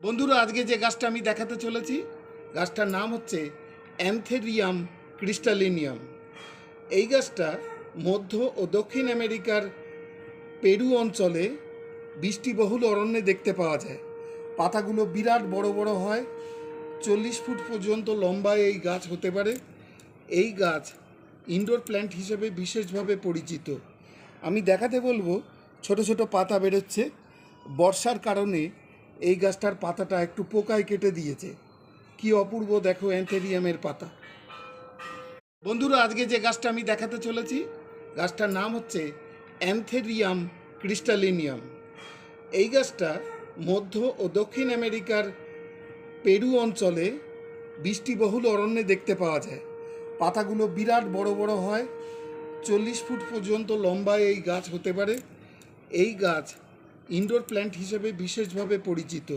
বন্ধুরা, আজকে যে গাছটা আমি দেখাতে চলেছি গাছটার নাম হচ্ছে অ্যান্থেরিয়াম ক্রিস্টালিনিয়াম। এই গাছটা মধ্য ও দক্ষিণ আমেরিকার পেরু অঞ্চলে বৃষ্টিবহুল অরণ্যে দেখতে পাওয়া যায়। পাতাগুলো বিরাট বড় বড় হয়, 40 ফুট পর্যন্ত লম্বা এই গাছ হতে পারে। এই গাছ ইনডোর প্ল্যান্ট হিসেবে বিশেষভাবে পরিচিত। আমি দেখাতে বলবো, ছোট ছোট পাতা বেরোচ্ছে। বর্ষার কারণে এই গাছটার পাতাটা একটু পোকায় কেটে দিয়েছে। কি অপূর্ব দেখো অ্যান্থেরিয়ামের পাতা। বন্ধুরা, আজকে যে গাছটা আমি দেখাতে চলেছি গাছটার নাম হচ্ছে অ্যান্থেরিয়াম ক্রিস্টালিনিয়াম। এই গাছটা মধ্য ও দক্ষিণ আমেরিকার পেরু অঞ্চলে বৃষ্টিবহুল অরণ্যে দেখতে পাওয়া যায়। পাতাগুলো বিরাট বড় বড় হয়, 40 ফুট পর্যন্ত লম্বা এই গাছ হতে পারে। এই গাছ ইনডোর প্ল্যান্ট হিসেবে বিশেষভাবে পরিচিত।